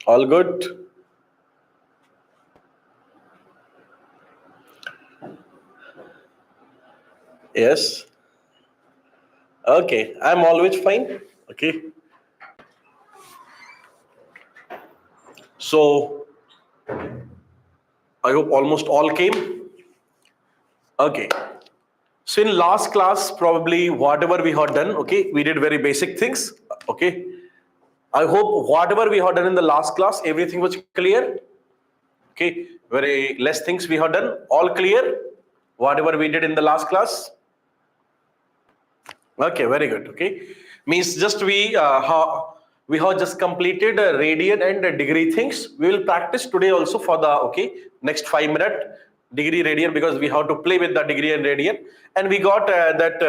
All good? Yes. Okay, I'm always fine. Okay. So I hope almost all came. Okay. So in last class, probably whatever we had done, okay, we did very basic things. Okay. I hope whatever we had done in the last class, everything was clear. Okay. Very less things we had done. All clear. Whatever we did in the last class. Okay, very good. Okay, means just we have just completed radian and degree things. We will practice today also for the next 5 minute degree radian, because we have to play with the degree and radian, and we got that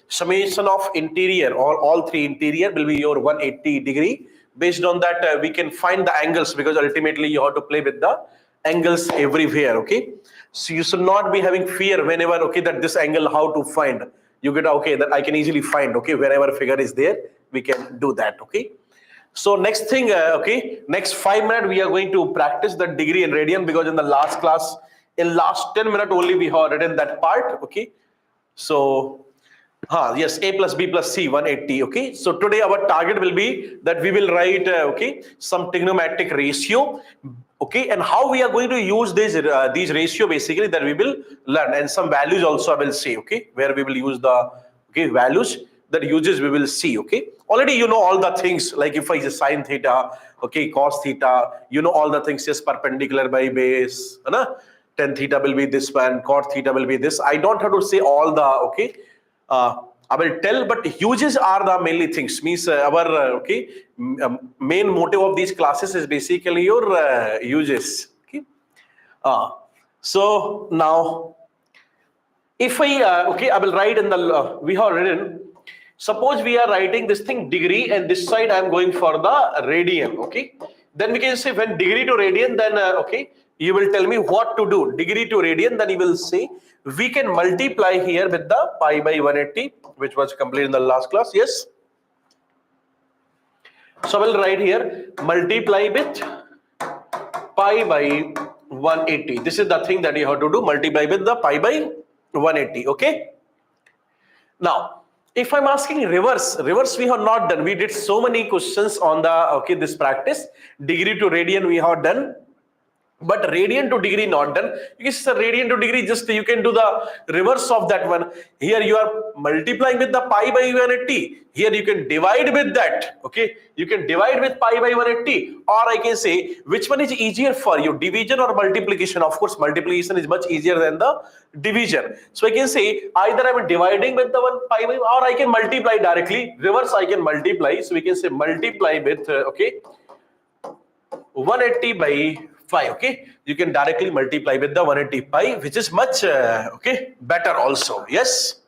summation of interior, all three interior will be your 180 degree. Based on that, we can find the angles, because ultimately you have to play with the angles everywhere. Okay, so you should not be having fear whenever that this angle how to find. You get that I can easily find wherever figure is there, we can do that. Okay, so next thing, next 5 minutes we are going to practice the degree and radian, because in the last class, in last 10 minutes only we have written that part. Okay, so yes, a plus b plus c 180. Okay, so today our target will be that we will write some trigonometric ratio. Okay, and how we are going to use these ratio, basically, that we will learn, and some values also I will say. Okay, where we will use the values, that uses we will see. Okay, already you know all the things, like if I say sine theta, cos theta, you know all the things. Yes, perpendicular by base, tan theta will be this one, cot theta will be this. I don't have to say all the I will tell, but uses are the mainly things. Means our main motive of these classes is basically your uses. Okay, so now if I will write in the we have written. Suppose we are writing this thing degree, and this side I am going for the radian. Okay, then we can say when degree to radian, then you will tell me what to do. Degree to radian, then you will say we can multiply here with the pi by 180, which was completed in the last class. Yes. So I will write here multiply with pi by 180. This is the thing that you have to do. Multiply with the pi by 180. Okay. Now, if I'm asking reverse we have not done. We did so many questions on the this practice. Degree to radian we have done, but radian to degree not done. Because radian to degree, just you can do the reverse of that one. Here you are multiplying with the pi by 180. Here you can divide with that. Okay, you can divide with pi by 180, or I can say which one is easier for you, division or multiplication. Of course, multiplication is much easier than the division. So I can say either I'm dividing with the one pi by, or I can multiply directly. Reverse I can multiply. So we can say multiply with 180 by 5. Okay, you can directly multiply with the 180 pi, which is much better also. Yes,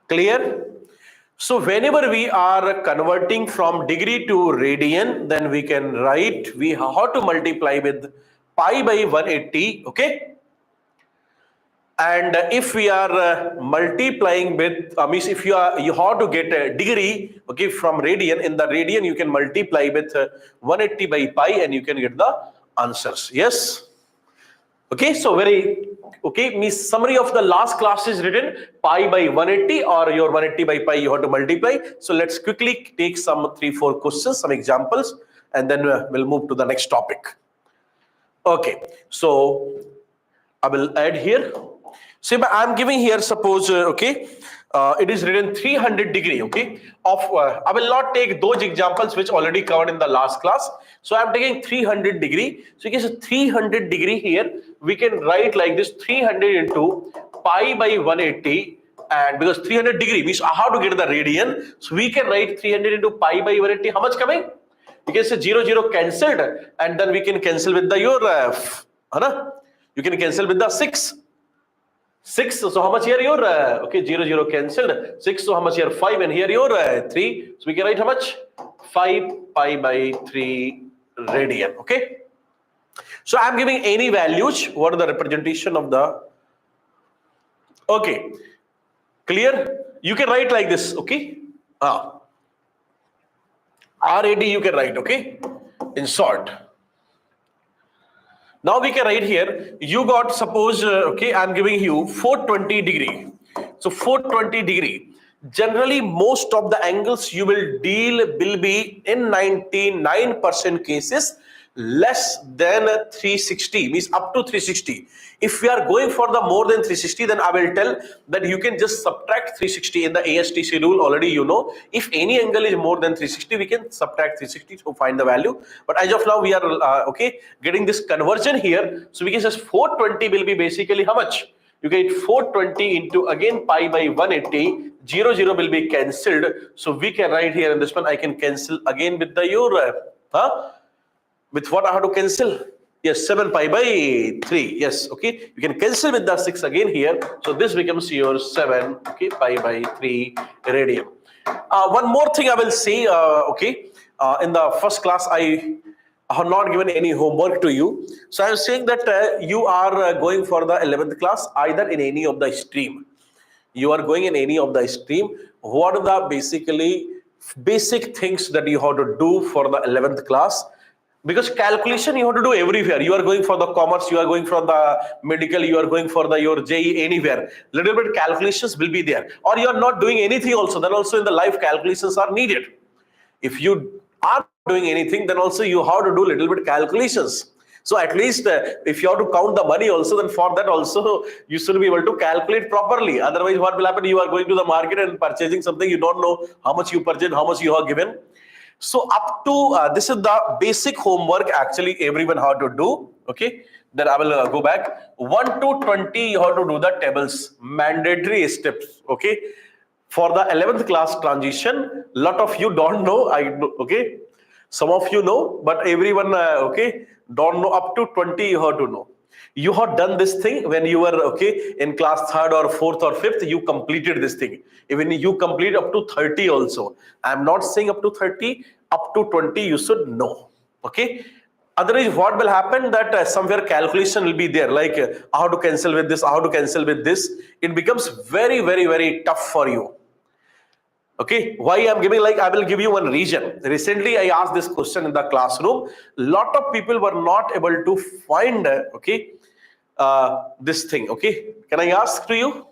clear. So whenever we are converting from degree to radian, then we can write we have to multiply with pi by 180. Okay, and if we are multiplying with means if you have to get a degree from radian, in the radian you can multiply with 180 by pi, and you can get the answers. Yes. Okay, so very means summary of the last class is written pi by 180, or your 180 by pi you have to multiply. So let's quickly take some 3-4 questions, some examples, and then we'll move to the next topic. Okay, so I will add here. So I'm giving here, suppose it is written 300 degree of I will not take those examples which already covered in the last class. So I'm taking 300 degree. So you can say 300 degree here we can write like this: 300 into pi by 180. And because 300 degree means how to get the radian, so we can write 300 into pi by 180. How much coming? You can say 0 0 cancelled, and then we can cancel with the your you can cancel with the 6. So how much here your 0 0 cancelled, 6. So how much here? 5, and here your 3. So we can write how much? 5 pi by 3 radian. Okay, so I'm giving any values. What are the representation of the clear? You can write like this. Okay, RAD you can write, okay, in short. Now we can write here, you got, suppose, okay, I'm giving you 420 degree. So 420 degree. Generally, most of the angles you will deal will be in 99% cases less than 360, means up to 360. If we are going for the more than 360, then I will tell that you can just subtract 360 in the ASTC rule. Already you know, if any angle is more than 360, we can subtract 360 to find the value. But as of now, we are okay getting this conversion here. So we can say 420 will be basically how much? You get 420 into again pi by 180, 0 will be cancelled. So we can write here in this one, I can cancel again with the your with what I have to cancel? Yes, 7 pi by 3. Yes, okay. You can cancel with the 6 again here. So this becomes your 7, okay, pi by 3 radian. One more thing I will say, okay. In the first class, I have not given any homework to you. So I am saying that you are going for the 11th class either in any of the stream. You are going in any of the stream. What are the basically basic things that you have to do for the 11th class? Because calculation you have to do everywhere. You are going for the commerce, you are going for the medical, you are going for the your JE, anywhere. Little bit calculations will be there. Or you are not doing anything also, then also in the life calculations are needed. If you are doing anything, then also you have to do little bit calculations. So at least if you have to count the money also, then for that also you should be able to calculate properly. Otherwise what will happen? You are going to the market and purchasing something, you don't know how much you purchased, how much you have given. So up to this is the basic homework actually everyone have to do. Okay, then I will go back 1 to 20. You have to do the tables, mandatory steps. Okay, for the 11th class transition, lot of you don't know. Okay, some of you know, but everyone okay don't know. Up to 20 you have to know. You have done this thing when you were okay in class 3rd or 4th or 5th, you completed this thing. Even you complete up to 30 also. I'm not saying up to 30, up to 20 you should know. Okay. Otherwise, what will happen that somewhere calculation will be there, like how to cancel with this, how to cancel with this. It becomes very, very, very tough for you. Okay, why I'm giving, like I will give you one reason. Recently, I asked this question in the classroom. Lot of people were not able to find, okay, this thing. Okay, can I ask to you?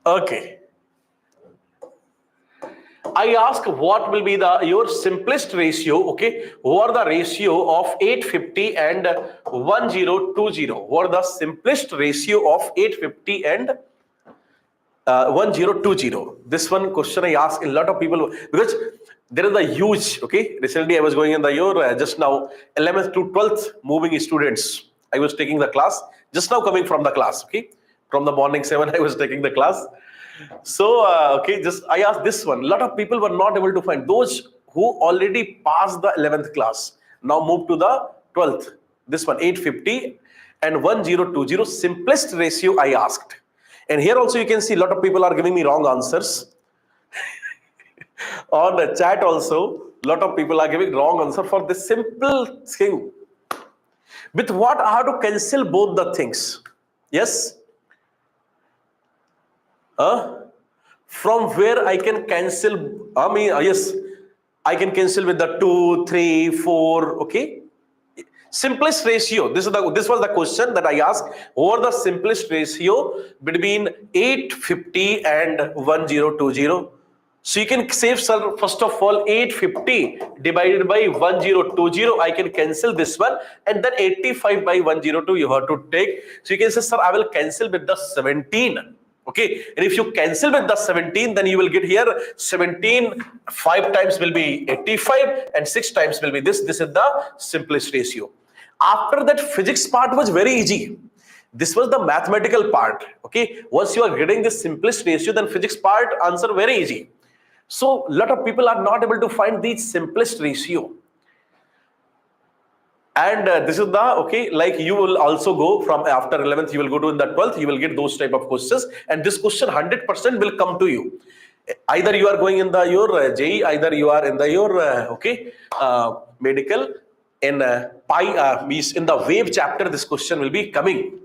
Okay. I ask what will be the your simplest ratio, okay? What are the ratio of 850 and 1020? What are the simplest ratio of 850 and 1020? This one question I ask a lot of people because there is a huge, okay, recently I was going in the year just now 11th to 12th moving students. I was taking the class just now coming from the class, okay, from the morning 7 I was taking the class. So okay, just I asked this one. A lot of people were not able to find those who already passed the 11th class. Now move to the 12th. This one 850 and 1020 simplest ratio I asked. And here also you can see a lot of people are giving me wrong answers. On the chat also, a lot of people are giving wrong answer for this simple thing. With what I have to cancel both the things. Yes? From where I can cancel, I mean, yes, I can cancel with the 2, 3, 4, okay? Simplest ratio, this was the question that I asked. What the simplest ratio between 850 and 1020? So you can save, sir, first of all, 850 divided by 1020, I can cancel this one, and then 85 by 102 you have to take. So you can say, sir, I will cancel with the 17. Okay, and if you cancel with the 17, then you will get here 17, 5 times will be 85 and 6 times will be this. This is the simplest ratio. After that, physics part was very easy. This was the mathematical part. Okay, once you are getting the simplest ratio, then physics part answer very easy. So a lot of people are not able to find the simplest ratio. And this is the, okay, like you will also go from after 11th, you will go to in the 12th, you will get those type of questions. And this question 100% will come to you. Either you are going in the your JE, either you are in the your, okay, medical, in pi, means in the wave chapter, this question will be coming.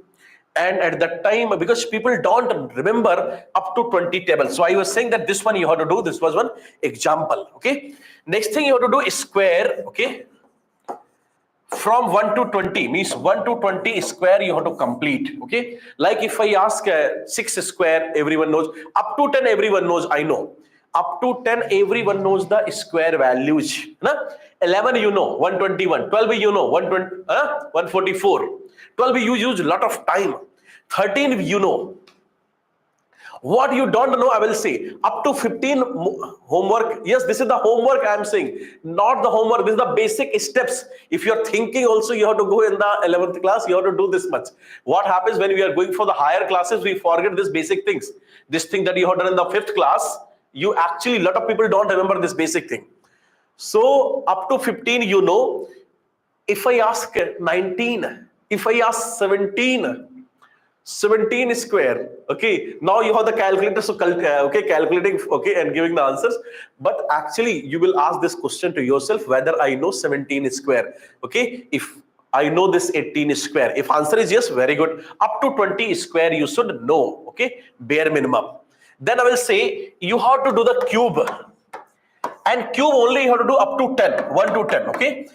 And at that time, because people don't remember up to 20 tables, so I was saying that this one you have to do. This was one example. Okay, next thing you have to do is square. Okay, from 1 to 20 means 1 to 20 square you have to complete. Okay, like if I ask 6 square, everyone knows. Up to 10 everyone knows, I know. Up to 10 everyone knows the square values, na? 11 you know, 121. 12 you know, 120, 144. 12 you use a lot of time. 13 you know. What you don't know, I will say up to 15 homework. Yes, this is the homework I am saying, not the homework. This is the basic steps. If you're thinking also you have to go in the 11th class, you have to do this much. What happens when we are going for the higher classes, we forget these basic things. This thing that you have done in the 5th class, you actually, a lot of people don't remember this basic thing. So up to 15 you know. If I ask 19, if I ask 17 square, okay, now you have the calculator, so okay, calculating, okay, and giving the answers. But actually you will ask this question to yourself, whether I know 17 square. Okay, if I know this 18 square, if answer is yes, very good. Up to 20 square you should know. Okay, bare minimum. Then I will say you have to do the cube, and cube only you have to do up to 10, 1 to 10. Okay,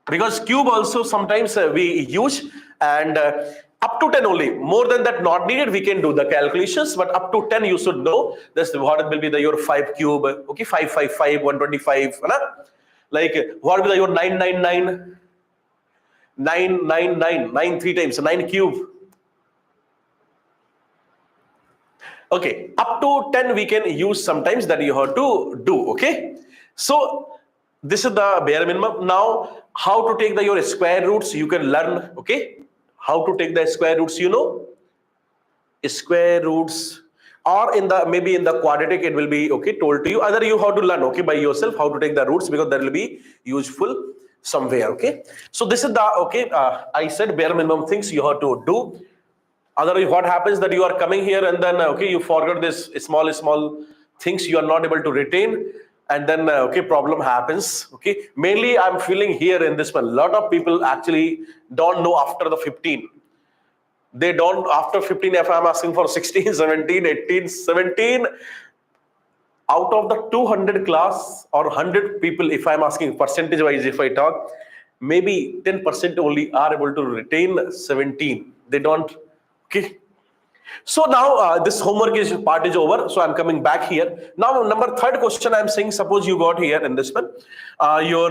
because cube also sometimes we use, and up to 10 only. More than that not needed, we can do the calculations, but up to 10 you should know this. What will be the your 5 cube? Okay, 555, 125, like what will be the your 999, 999, 9 3 times, 9 cube. Okay, up to 10 we can use sometimes, that you have to do. Okay, so this is the bare minimum. Now how to take the your square roots you can learn. Okay, how to take the square roots, you know, square roots, or in the maybe in the quadratic it will be okay told to you. Either you have to learn, okay, by yourself how to take the roots, because that will be useful somewhere. Okay, so this is the okay, I said bare minimum things you have to do. Otherwise what happens that you are coming here and then okay, you forgot this small things, you are not able to retain, and then okay, problem happens. Okay, mainly I'm feeling here in this one, a lot of people actually don't know after the 15. They don't, after 15, if I'm asking for 16, 17, 18, 17, out of the 200 class or 100 people, if I'm asking percentage wise, if I talk, maybe 10% only are able to retain 17. They don't. Okay, so now this homework is part is over, so I'm coming back here. Now number 3rd question I'm saying, suppose you got here in this one your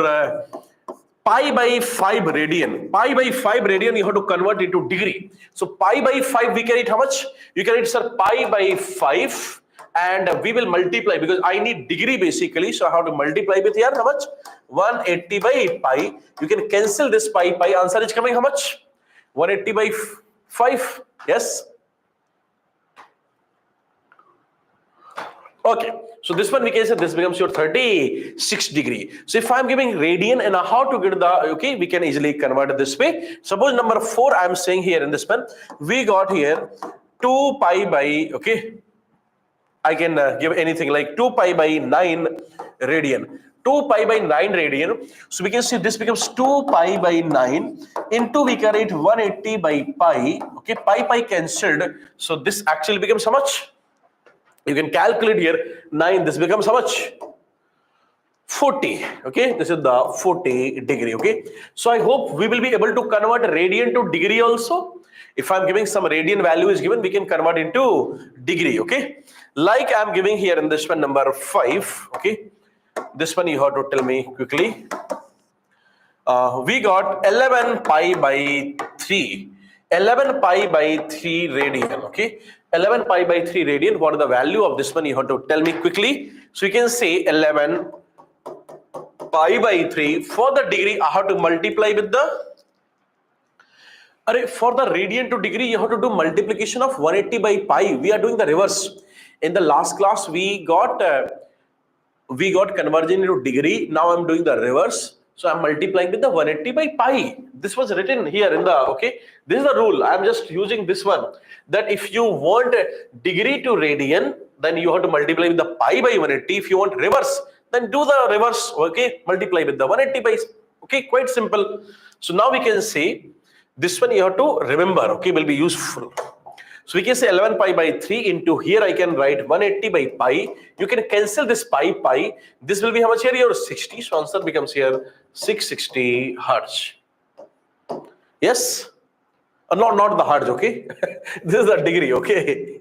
pi by 5 radian. Pi by 5 radian you have to convert into degree. So pi by 5 we can write how much? You can write, sir, pi by 5, and we will multiply, because I need degree basically, so I have to multiply with here how much? 180 by pi. You can cancel this pi. Answer is coming how much? 180 by 5. Yes. Okay, so this one we can say this becomes your 36 degree. So if I'm giving radian and how to get the, okay, we can easily convert it this way. Suppose number 4 I'm saying here in this one, we got here 2 pi by, okay, I can give anything like 2 pi by 9 radian. 2 pi by 9 radian. So we can see this becomes 2 pi by 9 into, we can write 180 by pi. Okay, pi cancelled. So this actually becomes how much? You can calculate here 9. This becomes how much? 40. Okay, this is the 40 degree. Okay, so I hope we will be able to convert radian to degree also. If I'm giving some radian value is given, we can convert into degree. Okay, like I'm giving here in this one number 5. Okay, this one you have to tell me quickly. We got 11 pi by 3. 11 pi by 3 radian. Okay, 11 pi by 3 radian. What is the value of this one? You have to tell me quickly. So you can say 11 pi by 3. For the degree, I have to multiply with the. For the radian to degree, you have to do multiplication of 180 by pi. We are doing the reverse. In the last class, we got conversion into degree. Now I'm doing the reverse. So I'm multiplying with the 180 by pi. This was written here in the, okay, this is the rule. I'm just using this one, that if you want degree to radian, then you have to multiply with the pi by 180. If you want reverse, then do the reverse. Okay, multiply with the 180 by, okay, quite simple. So now we can say This one you have to remember, okay, will be useful. So we can say 11 pi by 3 into here I can write 180 by pi. You can cancel this pi. This will be how much here? Your 60. So answer becomes here 660 hertz. Yes? Not the hertz, okay? This is the degree, okay?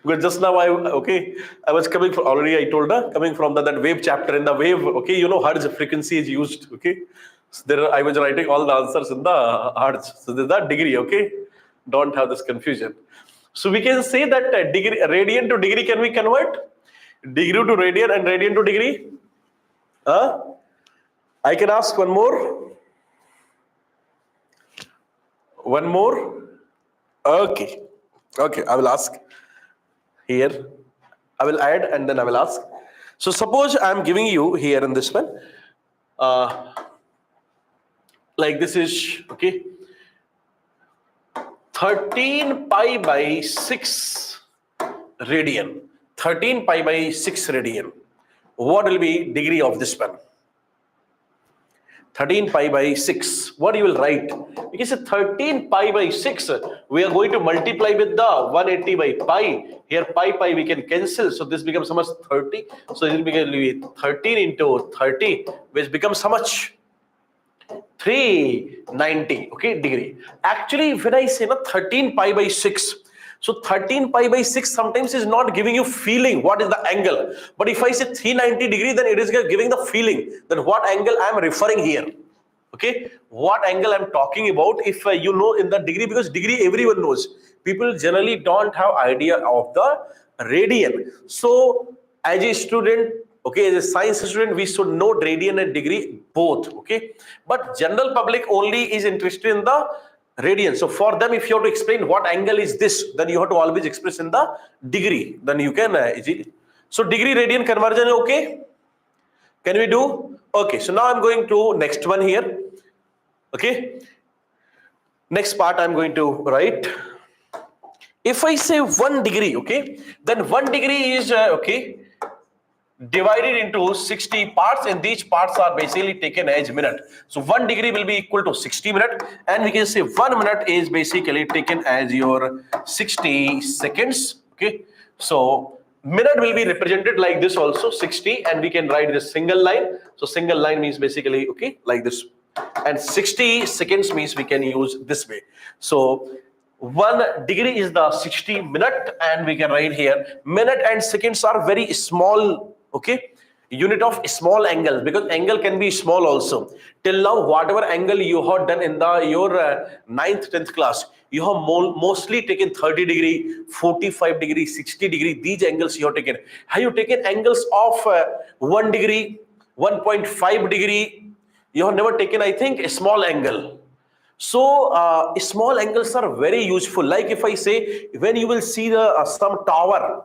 Because just now I was coming from, already I told coming from that wave chapter. In the wave, okay, you know hertz frequency is used, okay? So there I was writing all the answers in the hertz. So this is the degree, okay? Don't have this confusion. So we can say that degree, radian to degree, can we convert? Degree to radian and radian to degree? I can ask one more. One more? Okay, I will ask here. I will add and then I will ask. So suppose I am giving you here in this one, like this is, okay, 13 pi by 6 radian. 13 pi by 6 radian. What will be degree of this one? 13 pi by 6. What you will write? You can say 13 pi by 6. We are going to multiply with the 180 by pi. Here pi we can cancel. So this becomes how much? 30. So it will be 13 into 30, which becomes how much? 390, okay, degree. Actually, when I say 13 pi by 6, so 13 pi by 6 sometimes is not giving you feeling what is the angle. But if I say 390 degree, then it is giving the feeling that what angle I am referring here. Okay, what angle I am talking about, if you know in the degree, because degree everyone knows. People generally don't have idea of the radian. So as a student, okay, as a science student, we should know radian and degree both, okay? But general public only is interested in the radian. So for them, if you have to explain what angle is this, then you have to always express in the degree. Then you can easily. So degree radian conversion, okay? Can we do? Okay, so now I'm going to next one here. Okay. Next part I'm going to write. If I say 1 degree, okay, then 1 degree is, okay, divided into 60 parts, and these parts are basically taken as minute. So 1 degree will be equal to 60 minutes, and we can say 1 minute is basically taken as your 60 seconds. Okay, so minute will be represented like this also, 60, and we can write this single line. So single line means basically, okay, like this, and 60 seconds means we can use this way. So 1 degree is the 60 minute, and we can write here minute and seconds are very small, okay, unit of small angle, because angle can be small also. Till now, whatever angle you have done in the your 9th 10th class, you have mostly taken 30 degree, 45 degree, 60 degree. These angles you have taken. Have you taken angles of 1 degree, 1.5 degree? You have never taken, I think, a small angle. So small angles are very useful. Like if I say, when you will see the some tower,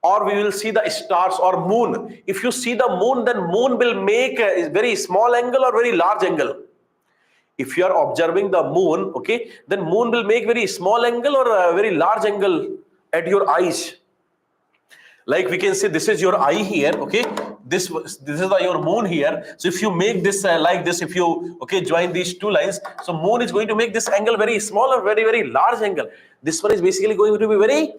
or we will see the stars or moon. If you see the moon, then moon will make a very small angle or very large angle. If you are observing the moon, okay, then moon will make very small angle or a very large angle at your eyes. Like we can say this is your eye here, okay, this is your moon here. So if you make this like this, if you join these two lines, so moon is going to make this angle very small or very, very large angle. This one is basically going to be very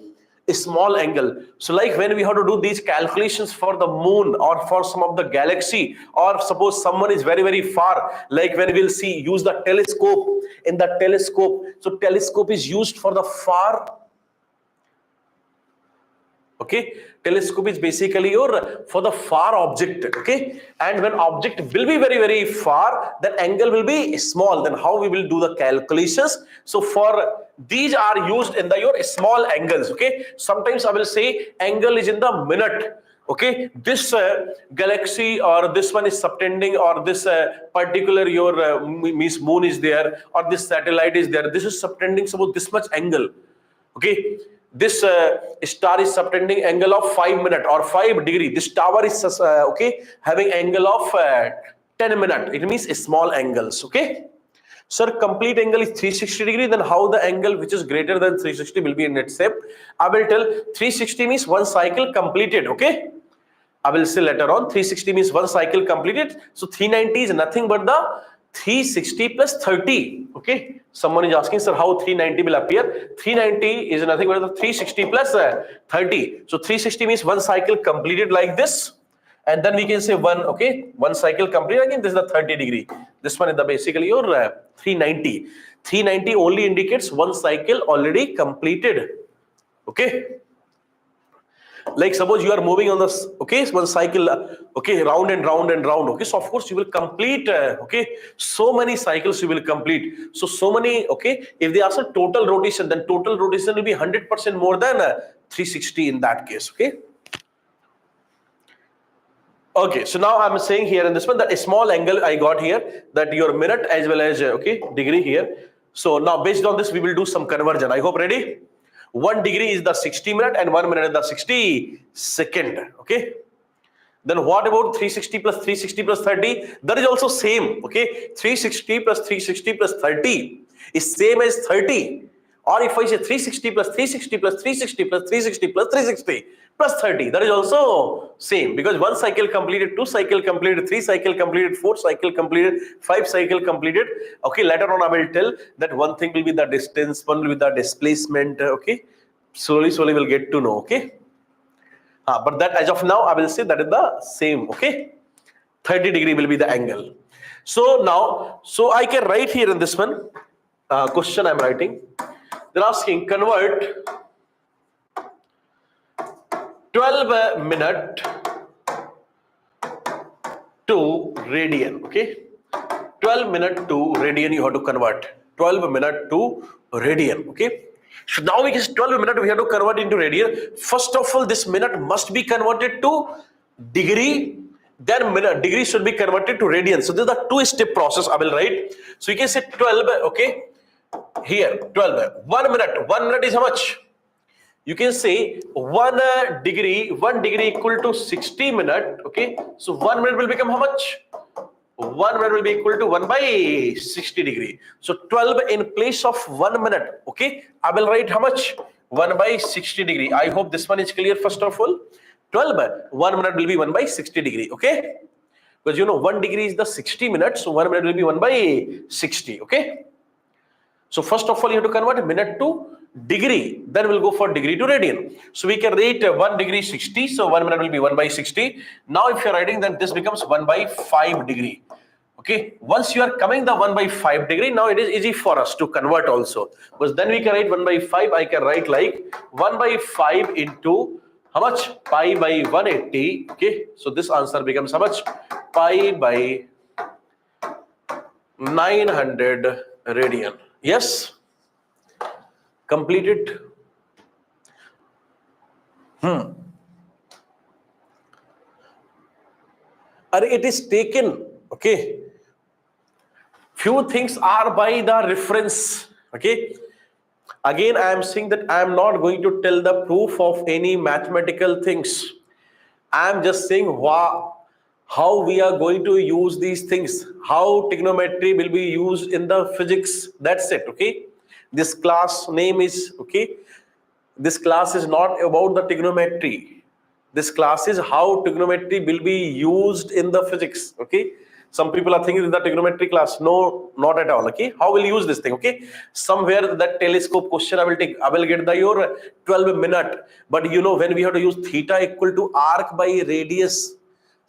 small angle. So like when we have to do these calculations for the moon or for some of the galaxy, or suppose someone is very, very far, like when we'll see use the telescope. In the telescope, so telescope is used for the far. Okay, telescope is basically for the far object. Okay, and when object will be very, very far, then angle will be small. Then how we will do the calculations? So for these are used in the your small angles. Okay, sometimes I will say angle is in the minute. Okay, this galaxy or this one is subtending, or this particular your means moon is there, or this satellite is there. This is subtending about this much angle. Okay. This star is subtending angle of 5 minutes or 5 degree. This tower is having angle of 10 minutes. It means small angles. Okay, sir, complete angle is 360 degree. Then how the angle which is greater than 360 will be in its shape? I will tell 360 means one cycle completed. Okay, I will say later on 360 means one cycle completed. So 390 is nothing but the 360 plus 30. Okay, someone is asking, sir, how 390 will appear? 390 is nothing but 360 plus 30. So 360 means one cycle completed like this, and then we can say one cycle completed again. This is the 30 degree. This one is the basically your 390. 390 only indicates one cycle already completed. Okay. Like suppose you are moving on this, okay, one cycle, okay, round and round and round. Okay, so of course you will complete, okay, so many cycles you will complete. So many, okay, if they ask a total rotation, then total rotation will be 100% more than 360 in that case. Okay. Okay, so now I'm saying here in this one that a small angle I got here, that your minute as well as okay degree here. So now based on this we will do some conversion. I hope ready. 1 degree is the 60 minute and 1 minute is the 60 second. Okay. Then what about 360 plus 360 plus 30? That is also same. Okay. 360 plus 360 plus 30 is same as 30. Or if I say 360 plus 360 plus 360 plus 360 plus 360 plus 30, that is also same, because one cycle completed, two cycle completed, three cycle completed, four cycle completed, five cycle completed. Okay, later on I will tell that one thing will be the distance, one will be the displacement. Okay, slowly we'll get to know. Okay, but that as of now I will say that is the same. Okay, 30 degree will be the angle. So now, so I can write here in this one question I'm writing. They're asking convert 12 minute to radian. Okay, 12 minute to radian you have to convert. 12 minute to radian. Okay, so now we get 12 minute we have to convert into radian. First of all, this minute must be converted to degree, then minute degree should be converted to radian. So this is the two-step process I will write. So you can say 12. Okay, here 12. 1 minute is how much? You can say 1 degree equal to 60 minute. Okay, so 1 minute will become how much? 1 minute will be equal to 1 by 60 degree. So 12 in place of 1 minute. Okay, I will write how much? 1 by 60 degree. I hope this one is clear. First of all, 12, 1 minute will be 1 by 60 degree. Okay, because you know 1 degree is the 60 minutes, so 1 minute will be 1 by 60. Okay, so first of all you have to convert minute to degree, then we'll go for degree to radian. So we can write 1 degree 60, so 1 minute will be 1 by 60. Now if you're writing, then this becomes 1 by 5 degree. Okay, once you are coming the 1 by 5 degree, now it is easy for us to convert also, because then we can write 1 by 5. I can write like 1 by 5 into how much? Pi by 180. Okay, so this answer becomes how much? Pi by 900 radian. Yes, completed. It is taken. Okay, few things are by the reference. Okay, again I am saying that I am not going to tell the proof of any mathematical things. I am just saying how we are going to use these things, how trigonometry will be used in the physics. That's it. Okay, this class name is, okay, this class is not about the trigonometry. This class is how trigonometry will be used in the physics. Okay, some people are thinking the trigonometry class. No, not at all. Okay, how will you use this thing? Okay, somewhere that telescope question I will take, I will get the your 12 minute, but you know when we have to use theta equal to arc by radius.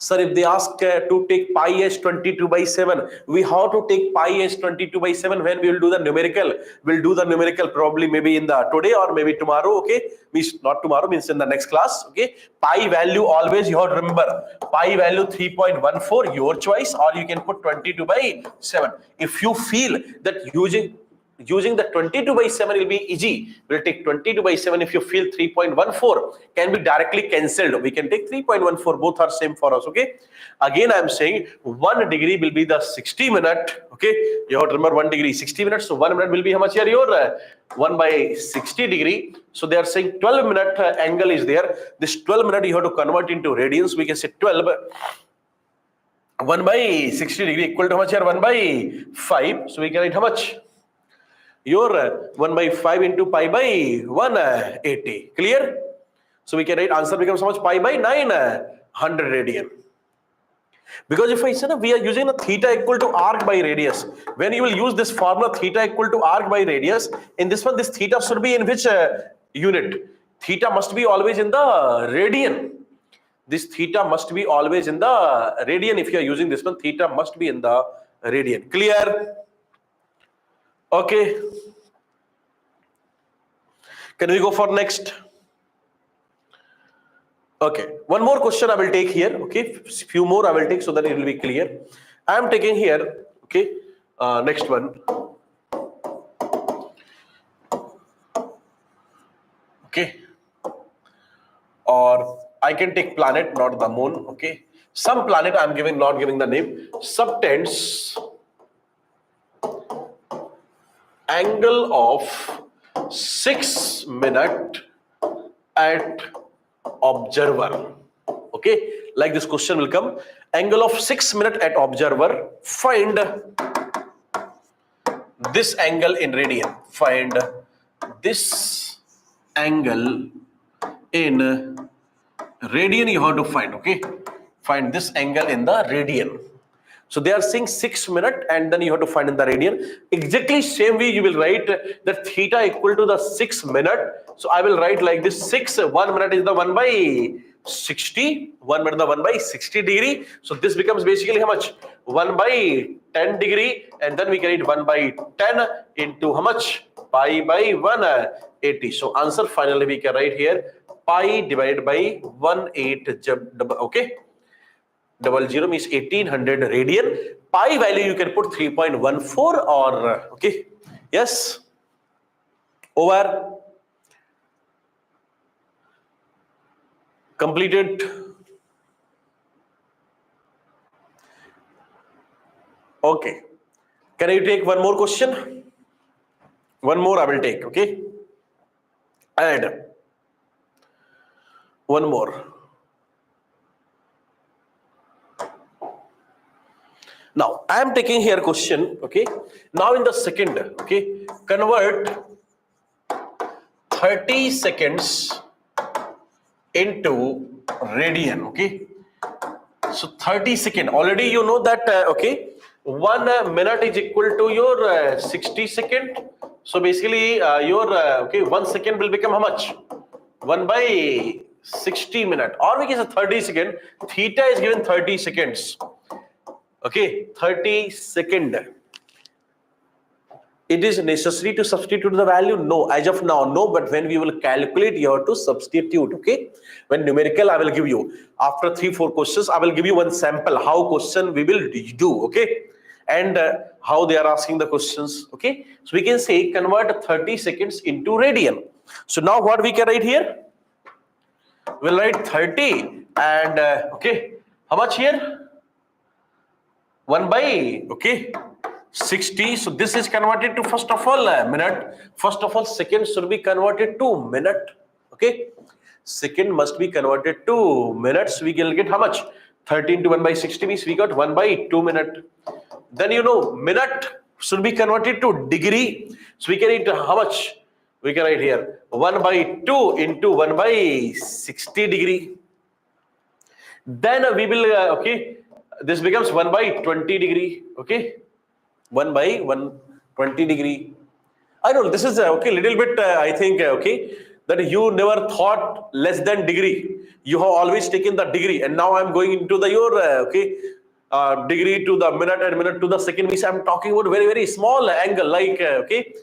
Sir, if they ask to take pi as 22 by 7, we have to take pi as 22 by 7 when we will do the numerical. We'll do the numerical probably maybe in the today or maybe tomorrow. Okay, means not tomorrow, means in the next class. Okay, pi value always you have to remember, pi value 3.14, your choice, or you can put 22 by 7. If you feel that using the 22 by 7 will be easy, we'll take 22 by 7. If you feel 3.14 can be directly cancelled, we can take 3.14. Both are same for us. Okay, again I'm saying 1 degree will be the 60 minute. Okay, you have to remember 1 degree 60 minutes, so 1 minute will be how much here? Your 1 by 60 degree. So they are saying 12 minute angle is there. This 12 minute you have to convert into radians. We can say 12 1 by 60 degree equal to how much here? 1 by 5. So we can write how much? Your 1 by 5 into pi by 180. Clear? So we can write answer becomes how much? Pi by 900 radian. Because if I say we are using a theta equal to arc by radius, when you will use this formula theta equal to arc by radius, in this one this theta should be in which unit? Theta must be always in the radian. This theta must be always in the radian. If you are using this one, theta must be in the radian. Clear? Okay. Can we go for next? Okay, one more question I will take here. Okay, few more I will take so that it will be clear. I am taking here. Okay, next one. Okay, or I can take planet, not the moon. Okay, some planet I am not giving the name. Subtends angle of 6 minutes at observer. Okay, like this question will come. Angle of 6 minutes at observer. Find this angle in radian. Find this angle in radian you have to find. Okay, find this angle in the radian. So they are saying 6 minutes and then you have to find in the radian. Exactly same way you will write that theta equal to the 6 minutes. So I will write like this: 1 minute is the 1 by 60, 1 minute the 1 by 60 degree. So this becomes basically how much? 1 by 10 degree, and then we can write 1 by 10 into how much? Pi by 180. So answer finally we can write here pi divided by 180. Okay. 00 means 1800 radian. Pi value you can put 3.14 or okay. Yes. Over. Completed. Okay. Can I take one more question? One more I will take. Okay. Add. One more. Now I am taking here question. Okay. Now in the second. Okay. Convert 30 seconds into radian. Okay, so 30 seconds. Already you know that okay, 1 minute is equal to your 60 second. So basically your okay, 1 second will become how much? 1 by 60 minute, or we can say 30 second. Theta is given 30 seconds. Okay, 30 second. It is necessary to substitute the value? No, as of now, no. But when we will calculate, you have to substitute. Okay. When numerical, I will give you after 3-4 questions. I will give you one sample how question we will do. Okay, and how they are asking the questions. Okay, so we can say convert 30 seconds into radian. So now what we can write here? We'll write 30 and okay, how much here? 1 by okay. 60. So this is converted to first of all minute. First of all, second should be converted to minute. Okay, second must be converted to minutes. We can get how much? 30 into 1 by 60 means we got 1 by 2 minutes. Then you know minute should be converted to degree. So we can write how much? We can write here 1 by 2 into 1 by 60 degree. Then we will okay. This becomes 1 by 20 degree. Okay. 1 by 120 degree. I know this is okay, little bit I think okay, that you never thought less than degree. You have always taken the degree, and now I'm going into the your okay degree to the minute and minute to the second. Means I'm talking about very small angle, like okay,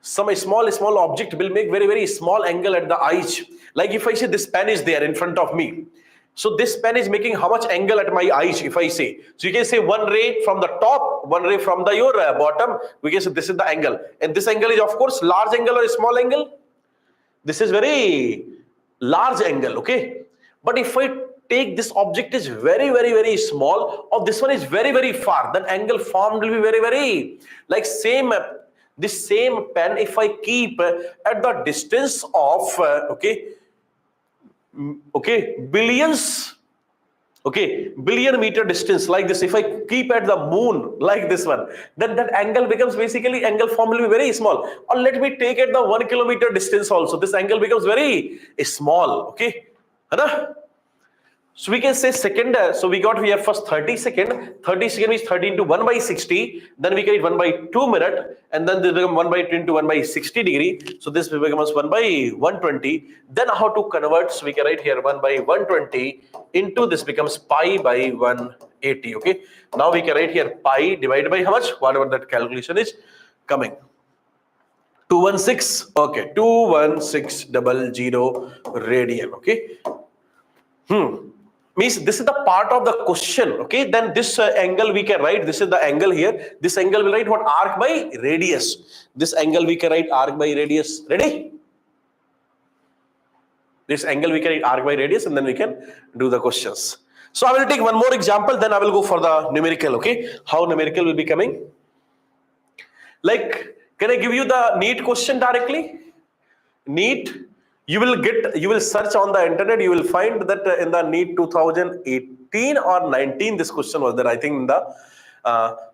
some small object will make very small angle at the edge. Like if I say this pen is there in front of me. So this pen is making how much angle at my eyes if I say. So you can say one ray from the top, one ray from the your bottom. We can say this is the angle. And this angle is of course large angle or small angle. This is very large angle, okay. But if I take this object is very small, or this one is very far, then angle formed will be very like same. This same pen if I keep at the distance of billions, billion meter distance like this, if I keep at the moon like this one, then that angle becomes basically angle form will be very small. Or let me take at the 1 kilometer distance also, this angle becomes very small. Okay, So we can say second, so we got here first 30 second. 30 second is 30 into 1 by 60. Then we get 1 by 2 minute, and then this become 1 by 2 into 1 by 60 degree. So this becomes 1 by 120. Then how to convert? So we can write here 1 by 120 into this becomes pi by 180. Okay. Now we can write here pi divided by how much? Whatever that calculation is coming. 216. Okay. 21600 radian. Okay. Means this is the part of the question. Okay, then this angle we can write, this is the angle here, this angle will write what? Arc by radius. This angle we can write arc by radius. Ready? This angle we can write arc by radius, and then we can do the questions. So I will take one more example, then I will go for the numerical. Okay, how numerical will be coming? Like, can I give you the NEET question directly? NEET, you will search on the internet, you will find that in the NEET 2018 or 19 this question was there. I think in the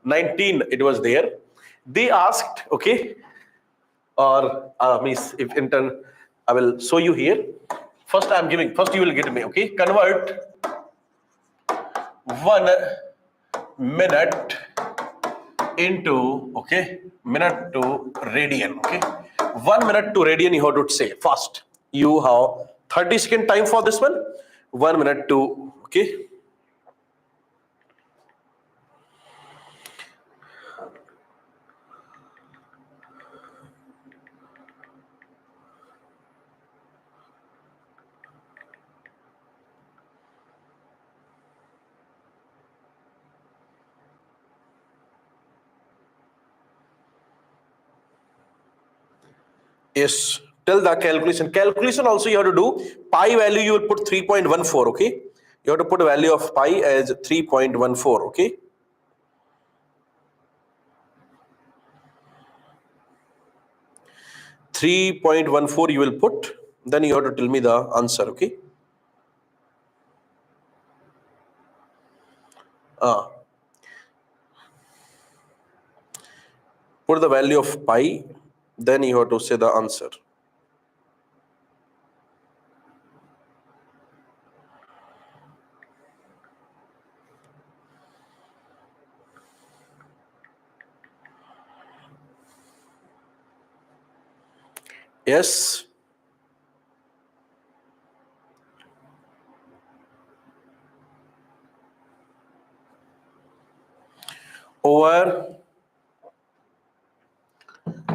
19 it was there. They asked, okay, or means if intern, I will show you here. First you will get me, okay, convert 1 minute into, okay, minute to radian. Okay, 1 minute to radian you have to say fast. You have 30 second time for this one. 1 minute to, okay, yes, tell the calculation also you have to do. Pi value you will put 3.14. okay, you have to put a value of pi as 3.14. okay, 3.14 you will put, then you have to tell me the answer. Okay, put the value of pi, then you have to say the answer. Yes, over.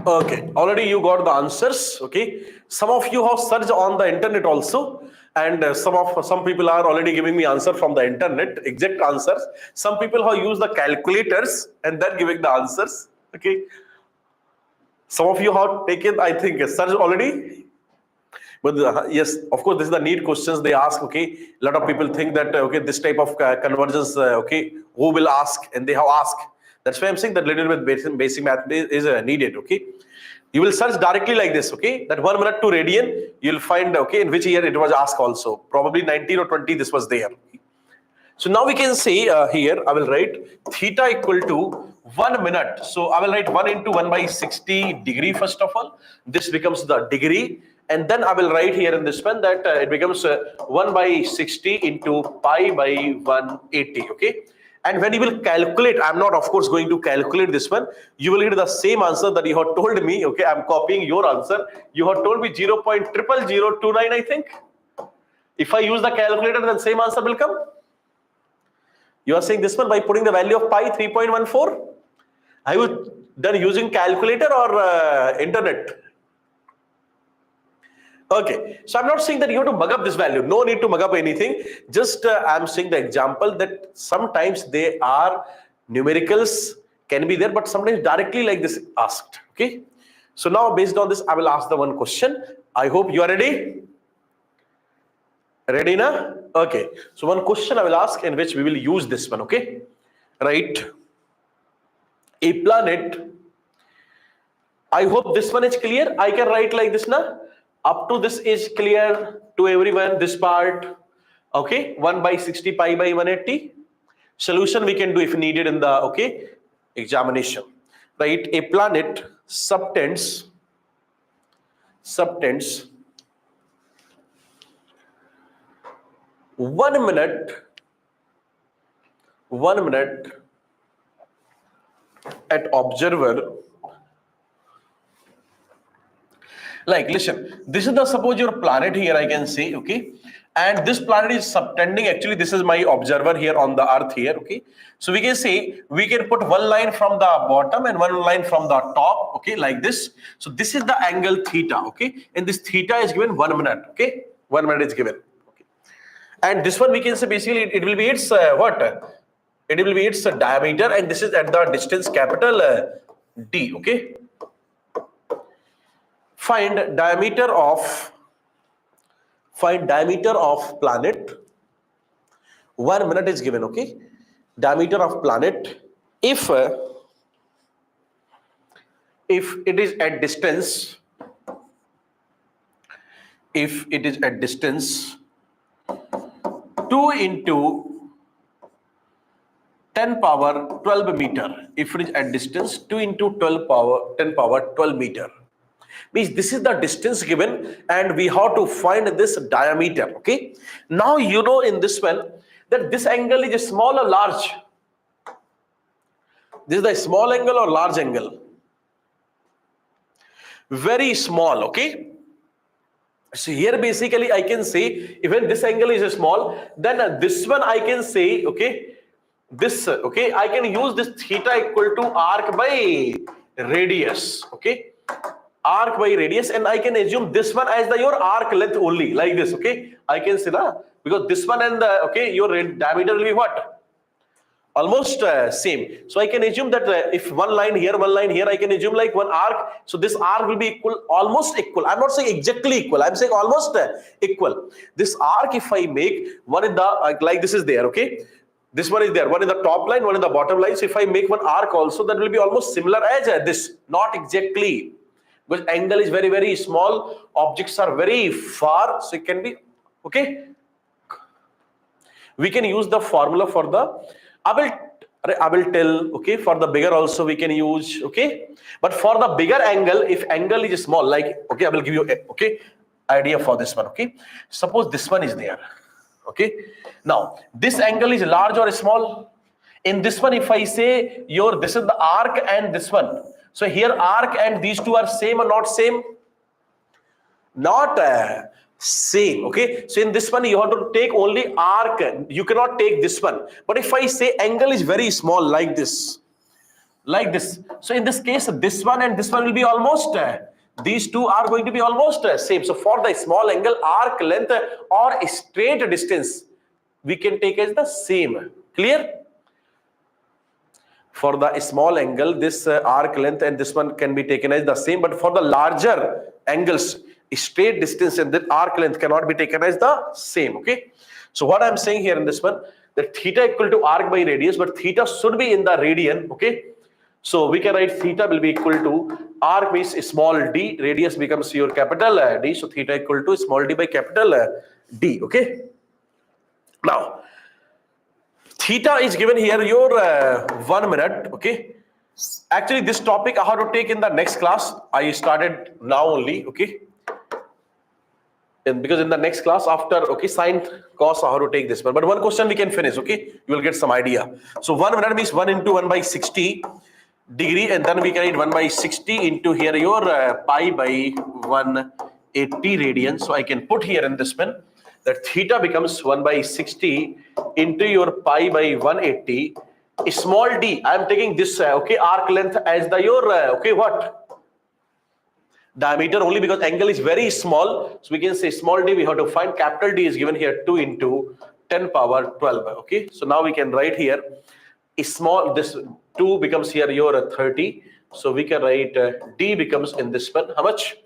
Okay, already you got the answers. Okay, some of you have searched on the internet also, and some people are already giving me answer from the internet, exact answers. Some people have used the calculators and then giving the answers. Okay, some of you have taken, I think, search already. But yes, of course, this is the NEET questions they ask. Okay, a lot of people think that okay, this type of convergence. Okay, who will ask, and they have asked. That's why I'm saying that little bit basic math is needed. Okay, you will search directly like this. Okay, that 1 minute to radian, you'll find okay in which year it was asked also. Probably 19 or 20 this was there. So now we can say here I will write theta equal to 1 minute. So I will write 1 into 1 by 60 degree first of all. This becomes the degree, and then I will write here in this one that it becomes 1 by 60 into pi by 180. Okay. And when you will calculate, I'm not of course going to calculate this one. You will get the same answer that you have told me. Okay, I'm copying your answer. You have told me 0.00029, I think. If I use the calculator, then same answer will come. You are saying this one by putting the value of pi 3.14. Are you done using calculator or internet? Okay, so I'm not saying that you have to mug up this value. No need to mug up anything. Just I'm saying the example that sometimes they are numericals can be there, but sometimes directly like this asked. Okay, so now based on this, I will ask the one question. I hope you are ready. Ready na? Okay, so one question I will ask in which we will use this one. Okay, right? A planet. I hope this one is clear. I can write like this na. Up to this is clear to everyone, this part. Okay, 1 by 60 pi by 180. Solution we can do if needed in the okay examination. Right, a planet subtends 1 minute, 1 minute at observer. Like, listen, this is the, suppose your planet here, I can say, okay, and this planet is subtending. Actually, this is my observer here on the earth here, okay. So we can say, we can put one line from the bottom and one line from the top, okay, like this. So this is the angle theta, okay, and this theta is given 1 minute, okay, 1 minute is given, okay. And this one we can say basically it will be its what? It will be its diameter, and this is at the distance capital D, okay. Find diameter of planet. 1 minute is given, okay. Diameter of planet if it is at distance, 2 into 10 power 12 meter. If it is at distance 2 into 10 power 12 meter. Means this is the distance given, and we have to find this diameter, okay. Now you know in this one that this angle is small or large. This is the small angle or large angle? Very small, okay. So here basically I can say, even this angle is small, then this one I can say, okay, this, okay, I can use this theta equal to arc by radius, okay, arc by radius, and I can assume this one as your arc length only, like this, okay. I can say na, because this one and the, okay, your diameter will be what? Almost same. So I can assume that if one line here, I can assume like one arc. So this arc will be equal, almost equal. I'm not saying exactly equal. I'm saying almost equal. This arc, if I make one in the, like this is there, okay. This one is there, one in the top line, one in the bottom line. So if I make one arc also, that will be almost similar as this. Not exactly, because angle is very, very small. Objects are very far. So it can be, okay. We can use the formula for the, I will tell, okay, for the bigger also we can use, okay. But for the bigger angle, if angle is small, like, okay, I will give you, okay, idea for this one, okay. Suppose this one is there, okay. Now, this angle is large or small? In this one, if I say this is the arc and this one. So here arc and these two are same or not same? Not same, okay. So in this one you have to take only arc, you cannot take this one. But if I say angle is very small, like this, so in this case this one and this one will be almost these two are going to be almost same. So for the small angle, arc length or straight distance we can take as the same. Clear? For the small angle, this arc length and this one can be taken as the same, but for the larger angles, straight distance and the arc length cannot be taken as the same, okay. So what I'm saying here in this one, that theta equal to arc by radius, but theta should be in the radian, okay. So we can write theta will be equal to, arc means small d, radius becomes your capital D, so theta equal to small d by capital D, okay. Now theta is given here your 1 minute, okay. Actually this topic I have to take in the next class. I started now only, okay. And because in the next class after, okay, sine cos I have to take this one, but one question we can finish, okay, you will get some idea. So 1 minute means 1 into 1 by 60 degree, and then we can write 1 by 60 into here your pi by 180 radian. So I can put here in this one that theta becomes 1 by 60 into your pi by 180. Small d, I am taking this okay, arc length as the your okay, what, diameter only, because angle is very small. So we can say small d, we have to find. Capital D is given here 2 into 10 power 12, okay. So now we can write here small, this 2 becomes here your 30. So we can write d becomes in this one how much,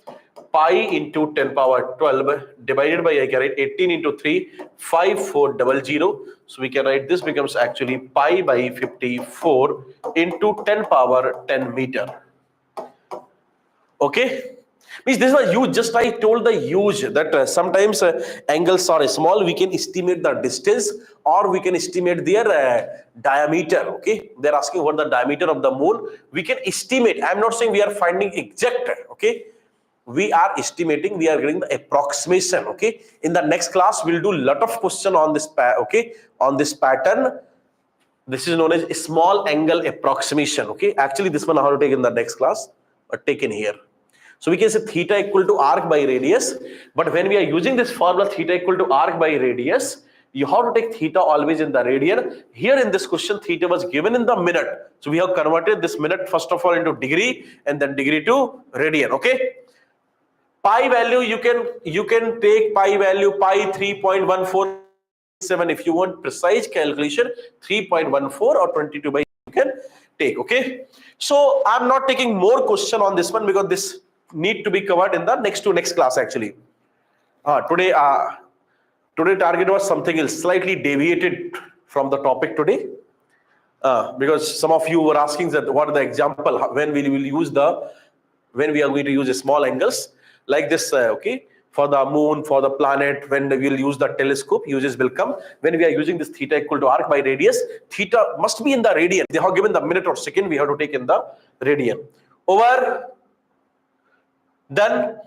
pi into 10 power 12 divided by, I can write 18 into 3, 5400. So we can write this becomes actually pi by 54 into 10 power 10 meter, okay. Means this is a huge, just I told the huge that sometimes angles are small, we can estimate the distance or we can estimate their diameter, okay. They're asking what the diameter of the moon, we can estimate. I'm not saying we are finding exact, okay. we are estimating, we are getting the approximation. Okay, in the next class we'll do lot of question on this okay, on this pattern. This is known as a small angle approximation. Okay, actually this one I have to take in the next class, but taken here. So we can say theta equal to arc by radius, but when we are using this formula theta equal to arc by radius, you have to take theta always in the radian. Here in this question theta was given in the minute, so we have converted this minute first of all into degree and then degree to radian. Okay, pi value you can take pi value pi 3.147. if you want precise calculation 3.14 or 22 by you can take. Okay, so I'm not taking more question on this one because this need to be covered in the next class actually. Today target was something else, slightly deviated from the topic today, because some of you were asking that what are the example when we will use when we are going to use small angles like this. Okay, for the moon, for the planet, when we will use the telescope, uses will come when we are using this theta equal to arc by radius. Theta must be in the radian. They have given the minute or second, we have to take in the radian. Over done.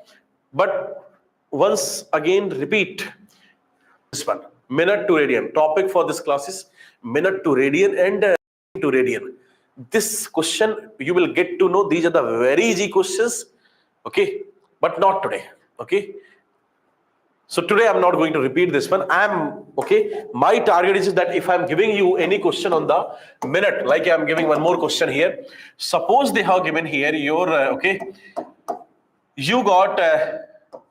But once again repeat this one, minute to radian. Topic for this class is minute to radian and to radian. This question you will get to know, these are the very easy questions. Okay, but not today. Okay, so today I'm not going to repeat this one. Okay, my target is that if I'm giving you any question on the minute, like I'm giving one more question here. Suppose they have given here your okay, you got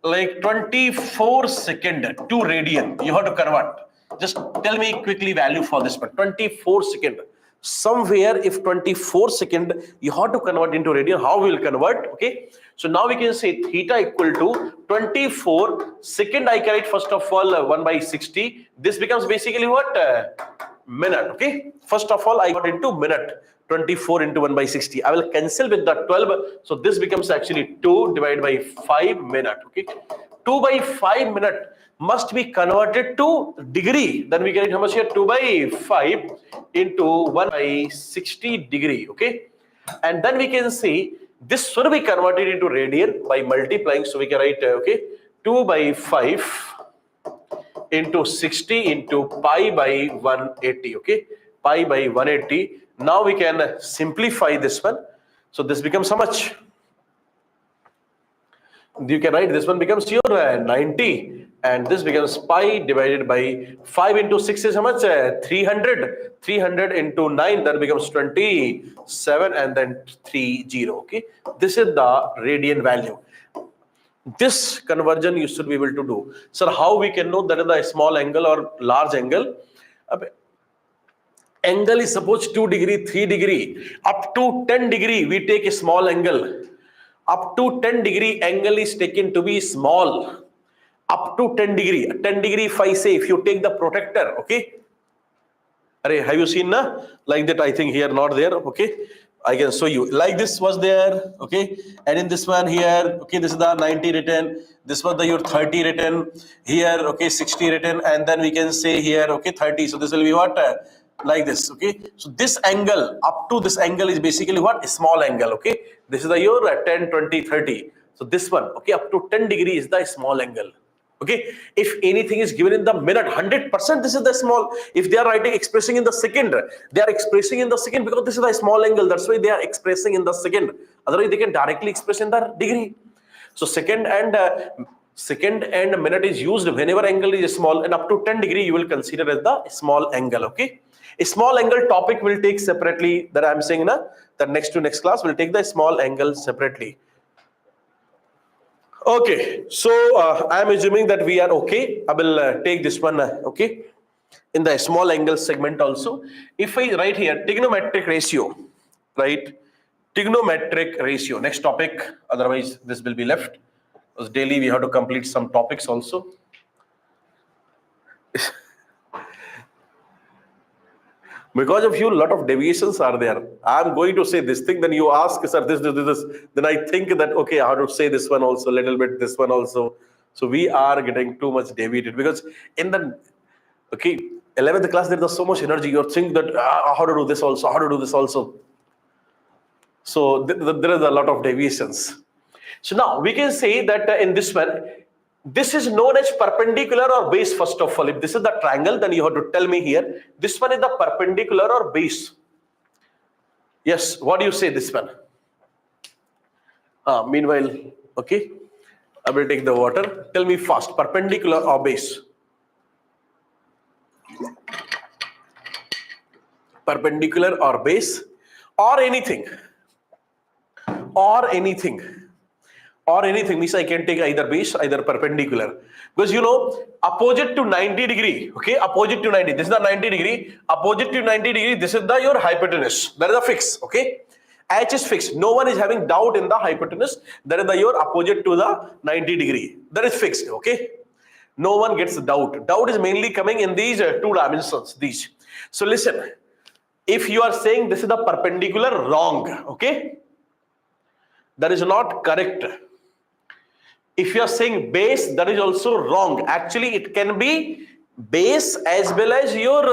like 24 second to radian, you have to convert. Just tell me quickly value for this one. 24 second, somewhere if 24 second you have to convert into radian, how we will convert? Okay, so now we can say theta equal to 24 second. I can write first of all 1 by 60. This becomes basically what, minute. Okay, first of all I got into minute, 24 into 1 by 60. I will cancel with the 12. So this becomes actually 2 divided by 5 minute. Okay, 2 by 5 minute must be converted to degree. Then we get how much here? 2 by 5 into 1 by 60 degree. Okay, and then we can see this should be converted into radian by multiplying. So we can write okay, 2 by 5 into 60 into pi by 180. Okay, pi by 180. Now we can simplify this one. So this becomes how much? You can write this one becomes your 90, and this becomes pi divided by 5 into 6 is how much? 300. 300 into 9, that becomes 27, and then 30. Okay, this is the radian value. This conversion you should be able to do. Sir, how we can know that is the small angle or large angle? Angle is suppose 2 degree, 3 degree, up to 10 degree we take a small angle. Up to 10 degree angle is taken to be small. Up to 10 degree. 10 degree if I say, if you take the protector, okay. Have you seen na? Like that, I think here not there. Okay, I can show you. Like this was there. Okay, and in this one here, okay, this is the 90 written. This was the your 30 written here. Okay, 60 written, and then we can say here, okay, 30. So this will be what? Like this. Okay, so this angle up to this angle is basically what? A small angle. Okay, this is the your 10, 20, 30. So this one, okay, up to 10 degree is the small angle. Okay, if anything is given in the minute, 100%, this is the small. If they are writing expressing in the second, they are expressing in the second because this is the small angle. That's why they are expressing in the second. Otherwise, they can directly express in the degree. So second and minute is used whenever angle is small, and up to 10 degree you will consider as the small angle. Okay, a small angle topic will take separately. That I am saying na, that next class will take the small angle separately. Okay, so I am assuming that we are okay. I will take this one, okay, in the small angle segment also. If I write here trigonometric ratio, right? Trigonometric ratio, next topic. Otherwise, this will be left. Because daily we have to complete some topics also. Because of you, a lot of deviations are there. I'm going to say this thing, then you ask, sir, this. Then I think that, okay, I have to say this one also, a little bit, this one also. So we are getting too much deviated because in the, okay, 11th class, there is so much energy. You're thinking that, how to do this also, how to do this also. So there is a lot of deviations. So now we can say that in this one, this is known as perpendicular or base. First of all, if this is the triangle, then you have to tell me here, this one is the perpendicular or base. Yes, what do you say this one? Meanwhile, okay, I will take the water. Tell me fast, perpendicular or base? Perpendicular or base, or anything, or anything, or anything means I can take either base, either perpendicular, because you know opposite to 90 degree, okay, opposite to 90, this is the 90 degree, opposite to 90 degree, this is the your hypotenuse, that is a fix, okay. H is fixed, no one is having doubt in the hypotenuse, that is the your opposite to the 90 degree, that is fixed, okay. No one gets doubt. Doubt is mainly coming in these two dimensions, these. So listen, if you are saying this is the perpendicular, wrong, okay, that is not correct. If you are saying base, that is also wrong. Actually, it can be base as well as your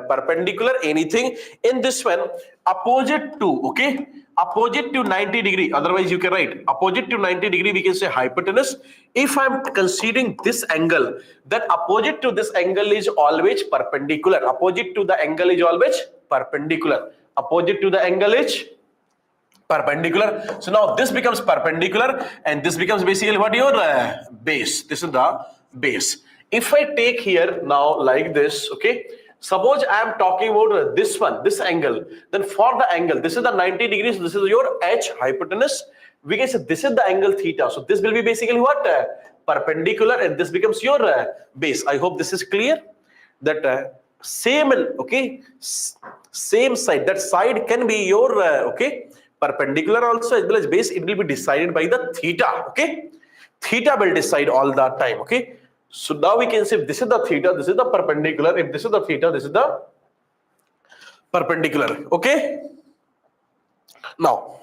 perpendicular, anything. In this one, opposite to, okay, opposite to 90 degree, otherwise you can write opposite to 90 degree, we can say hypotenuse. If I'm considering this angle, then opposite to this angle is always perpendicular. Opposite to the angle is always perpendicular. Opposite to the angle is perpendicular. So now this becomes perpendicular and this becomes basically what your base. This is the base. If I take here now like this, okay, suppose I am talking about this one, this angle, then for the angle, this is the 90 degrees, this is your H, hypotenuse, we can say this is the angle theta. So this will be basically what? Perpendicular, and this becomes your base. I hope this is clear, that same, okay, same side, that side can be your, okay, perpendicular also as well as base. It will be decided by the theta, okay. Theta will decide all the time, okay. So now we can say this is the theta, this is the perpendicular. If this is the theta, this is the perpendicular, okay. Now,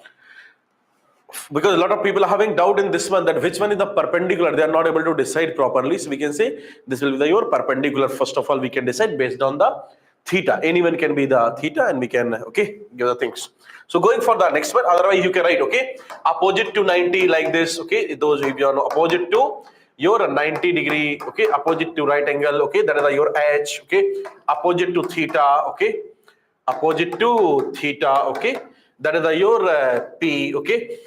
because a lot of people are having doubt in this one, that which one is the perpendicular, they are not able to decide properly. So we can say this will be your perpendicular. First of all, we can decide based on the theta. Anyone can be the theta, and we can, okay, give the things. So going for the next one, otherwise you can write, okay, opposite to 90 like this, okay, those if you are opposite to your 90 degree, okay, opposite to right angle, okay, that is your H, okay, opposite to theta, okay, opposite to theta, okay, that is your P, okay,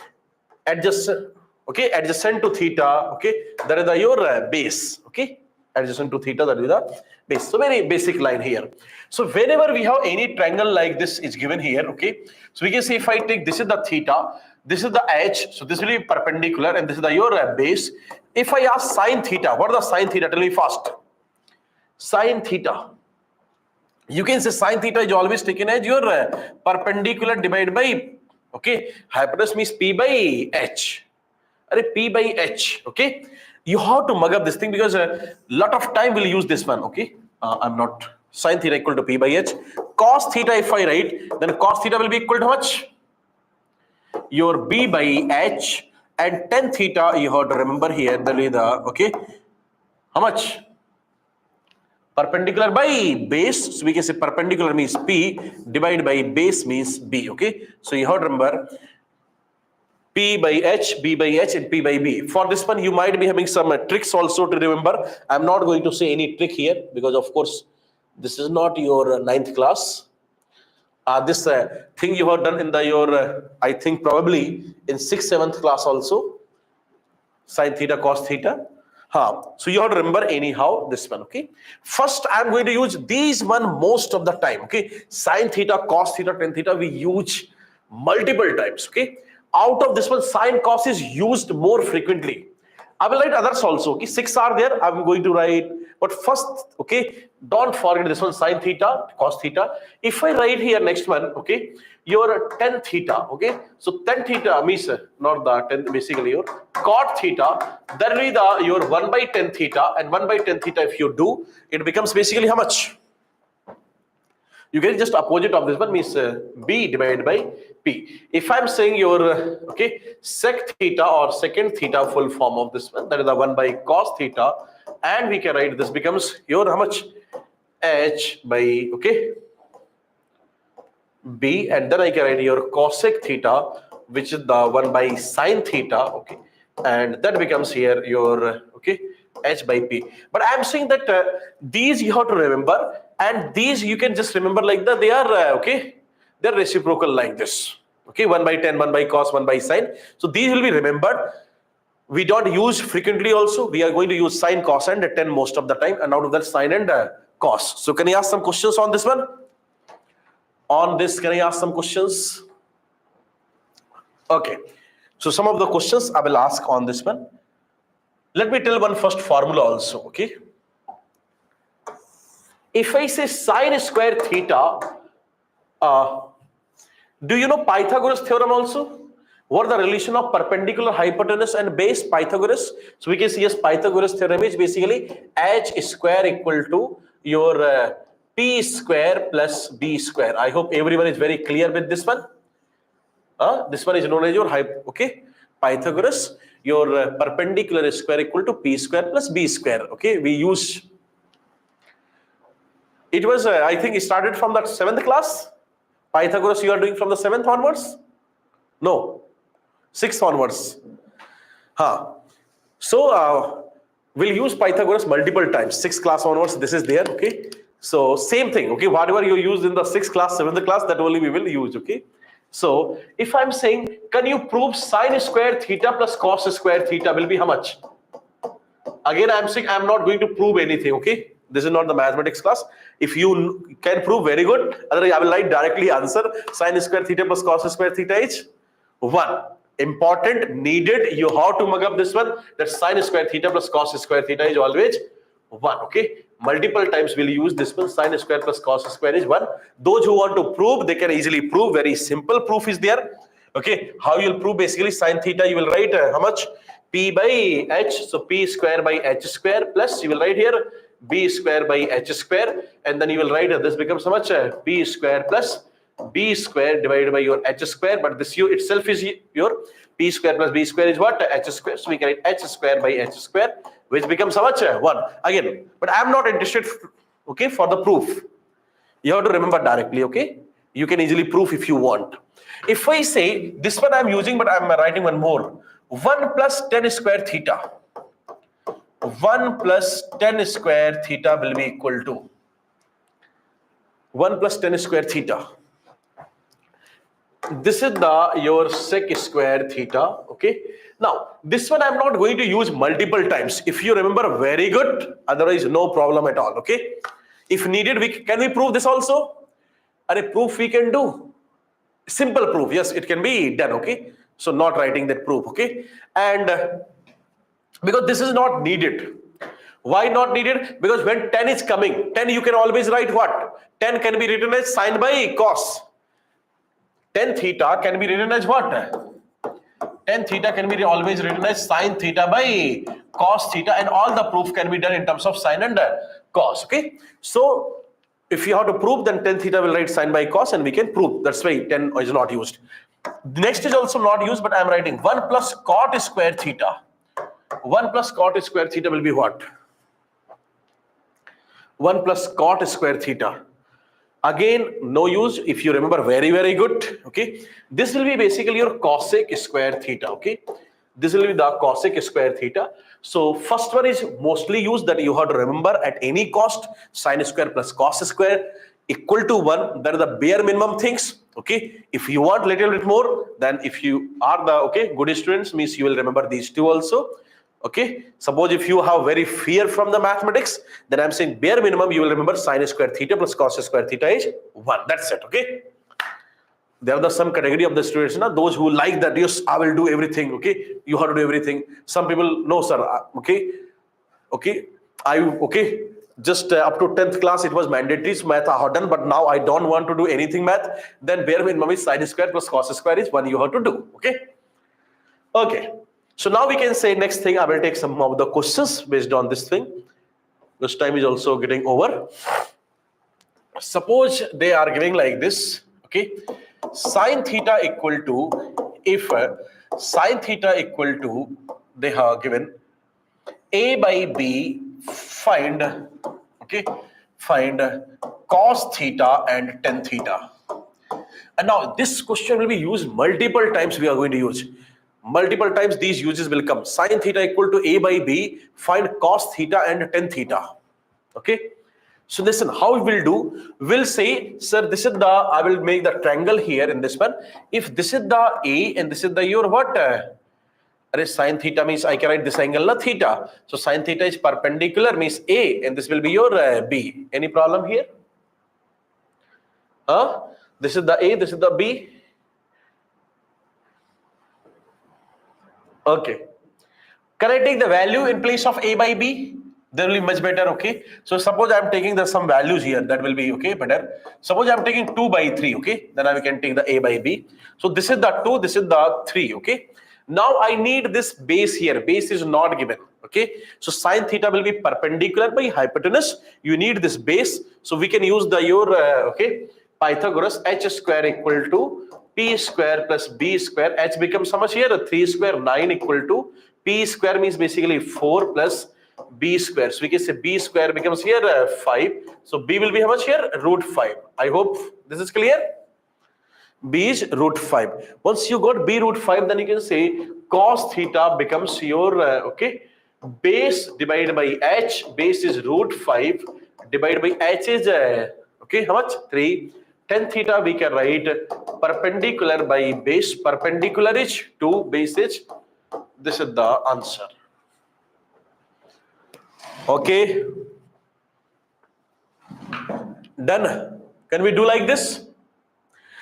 adjacent, okay, adjacent to theta, okay, that is your base, okay, adjacent to theta, that is the base. So very basic line here. So whenever we have any triangle like this is given here, okay, so we can say if I take this is the theta, this is the H, so this will be perpendicular, and this is the your base. If I ask sine theta, what is the sine theta? Tell me fast. Sine theta. You can say sine theta is always taken as your perpendicular divided by, okay, hypotenuse means P by H. P by H, okay. You have to mug up this thing because a lot of time we'll use this one, okay. I'm not sine theta equal to P by H. Cos theta, if I write, then cos theta will be equal to how much? Your B by H, and tan theta, you have to remember here, that is the, okay, how much? Perpendicular by base. So we can say perpendicular means P divided by base means B, okay. So you have to remember P by H, B by H, and P by B. For this one, you might be having some tricks also to remember. I'm not going to say any trick here because, of course, this is not your 9th class. This thing you have done in the your, I think probably in 6th, 7th class also. Sin theta, cos theta. So you have to remember anyhow this one, okay. First, I'm going to use these one most of the time, okay. Sin theta, cos theta, tan theta, we use multiple times, okay. Out of this one, sin cos is used more frequently. I will write others also, okay. 6 are there, I'm going to write, but first, okay, don't forget this one, sin theta, cos theta. If I write here next one, okay, your tan theta, okay. So tan theta means not the tan, basically your cot theta, that will be the your 1 by tan theta, and 1 by tan theta if you do, it becomes basically how much? You get just opposite of this one means B divided by P. If I'm saying your, okay, sec theta or secant theta, full form of this one, that is the 1 by cos theta, and we can write this becomes your how much? H by, okay, B, and then I can write your cosec theta, which is the 1 by sin theta, okay, and that becomes here your okay h by p. But I'm saying that these you have to remember, and these you can just remember like that they are okay, they're reciprocal like this. Okay, 1 by 10, 1 by cos, 1 by sine. So these will be remembered. We don't use frequently also. We are going to use sine, cos and 10 most of the time, and out of that sine and cos. So can I ask some questions on this one? On this, can I ask some questions? Okay. So some of the questions I will ask on this one. Let me tell one first formula also, okay? If I say sine square theta, do you know Pythagoras theorem also? What the relation of perpendicular hypotenuse and base, Pythagoras? So we can see yes, Pythagoras theorem is basically h square equal to your p square plus b square. I hope everyone is very clear with this one. This one is known as your okay, Pythagoras. Your perpendicular square equal to p square plus b square. Okay, we use. It was I think it started from that 7th class. Pythagoras you are doing from the 7th onwards? No, 6th onwards. So we'll use Pythagoras multiple times. 6th class onwards, this is there. Okay. So same thing. Okay, whatever you used in the 6th class, 7th class, that only we will use. Okay. So if I'm saying, can you prove sine square theta plus cos square theta will be how much? Again, I'm saying I'm not going to prove anything. Okay. This is not the mathematics class. If you can prove, very good. Otherwise, I will write directly answer. Sine square theta plus cos square theta is 1. Important, needed, you have to mug up this one. That sine square theta plus cos square theta is always 1. Okay. Multiple times we'll use this one. Sine square plus cos square is 1. Those who want to prove, they can easily prove. Very simple proof is there. Okay. How you'll prove? Basically, sine theta you will write how much? P by h. So P square by h square plus you will write here b square by h square, and then you will write this becomes how much? P square plus b square divided by your h square, but this u itself is your p square plus b square is what? H square. So we can write h square by h square, which becomes how much? 1. Again, but I am not interested, okay, for the proof. You have to remember directly, okay? You can easily prove if you want. If I say this one I am using, but I am writing one more. 1 plus 10 square theta. 1 plus 10 square theta will be equal to 1 plus 10 square theta. This is your sec square theta. Okay. Now this one I'm not going to use multiple times. If you remember, very good. Otherwise, no problem at all. Okay. If needed, can we prove this also? And a proof we can do. Simple proof. Yes, it can be done. Okay. So not writing that proof. Okay. And because this is not needed. Why not needed? Because when 10 is coming, 10 you can always write what? 10 can be written as sine by cos. 10 theta can be written as what? 10 theta can be always written as sine theta by cos theta, and all the proof can be done in terms of sine and cos. Okay. So if you have to prove, then 10 theta will write sine by cos and we can prove. That's why 10 is not used. The next is also not used, but I am writing 1 plus cot square theta. 1 plus cot square theta will be what? 1 plus cot square theta. Again, no use. If you remember, very, very good. Okay. This will be basically your cosec square theta. Okay. This will be the cosec square theta. So first one is mostly used, that you have to remember at any cost, sine square plus cos square equal to 1. That are the bare minimum things. Okay. If you want little bit more, then if you are the good students, means you will remember these two also. Okay. Suppose if you have very fear from the mathematics, then I'm saying bare minimum you will remember sine square theta plus cos square theta is 1. That's it. Okay. There are some category of the students, those who like that, yes, I will do everything. Okay. You have to do everything. Some people, no sir. Okay. Just up to 10th class it was mandatory, so math I have done, but now I don't want to do anything math. Then bare minimum is sine square plus cos square is 1 you have to do. Okay. Okay. So now we can say next thing, I will take some of the questions based on this thing. This time is also getting over. Suppose they are giving like this. Okay. Sine theta equal to, if sine theta equal to, they have given a by b, find cos theta and tan theta. And now this question will be used multiple times. We are going to use multiple times these uses will come. Sin theta equal to a by b, find cos theta and tan theta. Okay, so listen, how we will do, we'll say, sir, this is the, I will make the triangle here in this one. If this is the a and this is the your what, sin theta means I can write this angle na theta, so sin theta is perpendicular means a and this will be your b. Any problem here? This is the a, this is the b. Okay, can I take the value in place of a by b? That will be much better. Okay, so suppose I am taking the some values here, that will be okay better. Suppose I am taking 2 by 3. Okay, then I can take the a by b. So this is the 2, this is the 3. Okay, now I need this base here. Base is not given. Okay, so sin theta will be perpendicular by hypotenuse. You need this base, so we can use the your okay, Pythagoras, h square equal to p square plus b square. H becomes how much here? 3 square, 9 equal to p square means basically 4 plus b square. So we can say b square becomes here 5. So b will be how much here? Root 5. I hope this is clear. B is root 5. Once you got b root 5, then you can say cos theta becomes your okay, base divided by h. Base is root 5 divided by h is okay, how much? 3. Tan theta we can write perpendicular by base. Perpendicular is 2, base is, this is the answer. Okay, done. Can we do like this?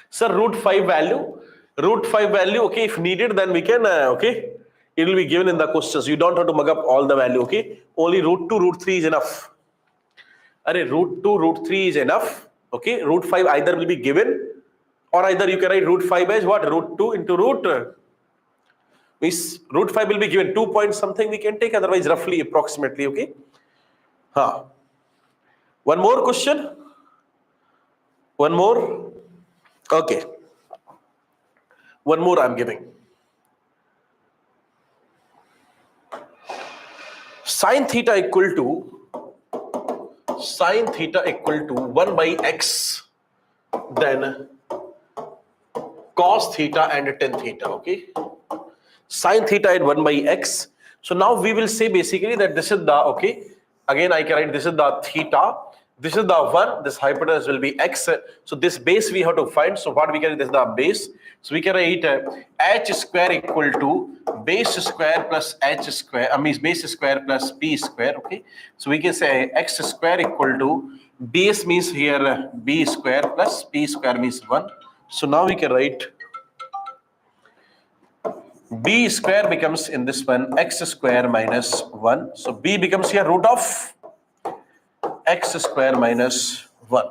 Sir, root 5 value, okay, if needed then we can okay, it will be given in the questions. You don't have to mug up all the value. Okay, only root 2, root 3 is enough. Root 2, root 3 is enough. Okay, root 5 either will be given, or either you can write root 5 as what? Root 2 into root means root 5 will be given 2 point something we can take, otherwise roughly approximately. Okay, one more question, one more. Okay, one more I'm giving. Sin theta equal to 1 by x, then cos theta and tan theta. Okay, sin theta at 1 by x. So now we will say basically that this is the, okay, again I can write this is the theta, this is the 1, this hypotenuse will be x. So this base we have to find. So what we can, this is the base. So we can write h square equal to base square plus h square, means base square plus p square. Okay, so we can say x square equal to base means here b square plus p square means 1. So now we can write b square becomes in this one x square minus 1. So b becomes here root of x square minus 1.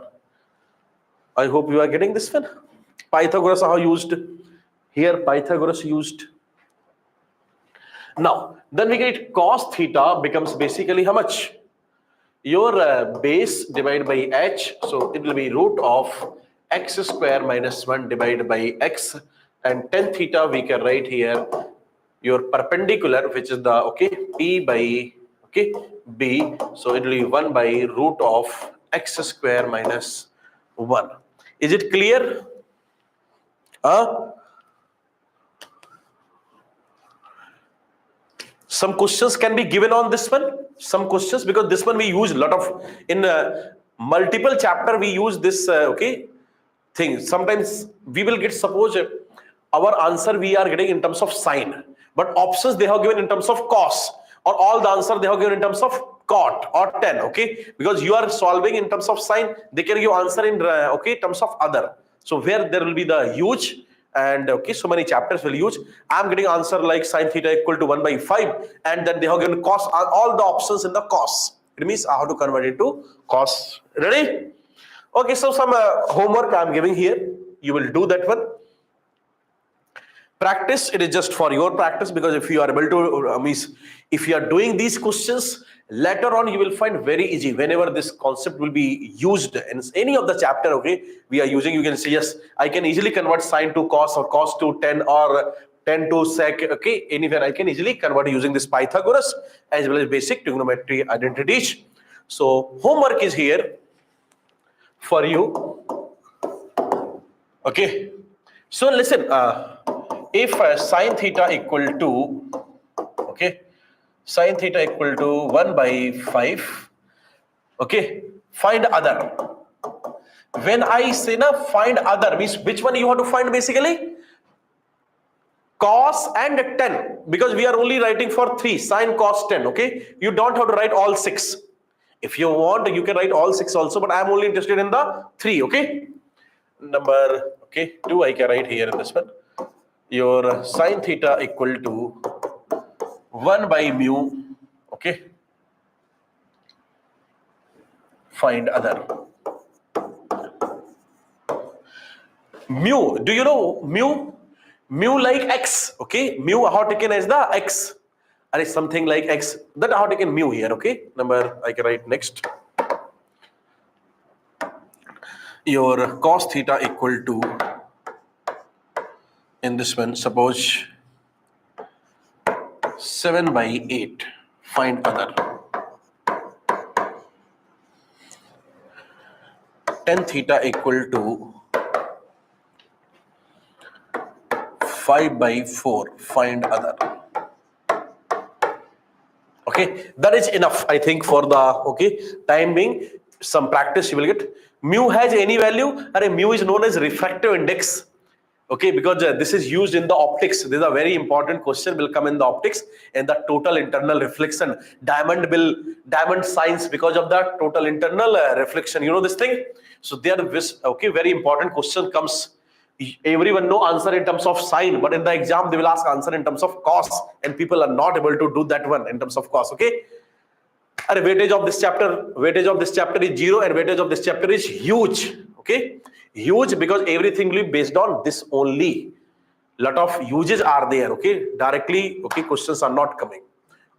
I hope you are getting this one. Pythagoras are used here. Pythagoras used. Now then we get cos theta becomes basically how much? Your base divided by h. So it will be root of x square minus 1 divided by x, and tan theta we can write here your perpendicular, which is the, okay, p by, okay, b. So it will be 1 by root of x square minus 1. Is it clear? Some questions can be given on this one. Some questions, because this one we use a lot of, in multiple chapter we use this okay thing. Sometimes we will get, suppose our answer we are getting in terms of sine, but options they have given in terms of cos, or all the answer they have given in terms of cot or tan. Okay, because you are solving in terms of sine, they can give answer in okay terms of other. So where there will be the huge, and okay, so many chapters will use, I'm getting answer like sin theta equal to 1 by 5, and then they have given cos, all the options in the cos. It means I have to convert it to cos. Ready? Okay, so some homework I'm giving here. You will do that one. Practice, it is just for your practice, because if you are able to means if you are doing these questions later on, you will find very easy whenever this concept will be used in any of the chapter. Okay, we are using, you can say yes, I can easily convert sine to cos, or cos to tan, or tan to sec. Okay, anywhere I can easily convert using this Pythagoras as well as basic trigonometry identities. So homework is here for you. Okay, so listen, if sine theta equal to, okay, sine theta equal to 1 by 5, okay, find other. When I say na find other, means which one you have to find basically? Cos and tan, because we are only writing for 3, sine, cos, tan, okay? You don't have to write all 6. If you want, you can write all 6 also, but I am only interested in the 3, okay? Number, okay, 2 I can write here in this one. Your sine theta equal to 1 by mu, okay? Find other. Mu, do you know mu? Mu like x, okay? Mu how taken as the x, or is something like x, that how taken mu here, okay? Number I can write next. Your cos theta equal to, in this one, suppose 7 by 8. Find other. Tan theta equal to 5 by 4. Find other. Okay, that is enough, I think, for the, okay, time being. Some practice you will get. Mu has any value, or mu is known as refractive index, okay, because this is used in the optics. This is a very important question, will come in the optics, and the total internal reflection. Diamond science, because of the total internal reflection, you know this thing. So there, okay, very important question comes. Everyone know answer in terms of sine, but in the exam they will ask answer in terms of cos, and people are not able to do that one in terms of cos, okay? And weightage of this chapter is 0, and weightage of this chapter is huge, okay? Huge, because everything will be based on this only. Lot of uses are there, okay? Directly, okay, questions are not coming.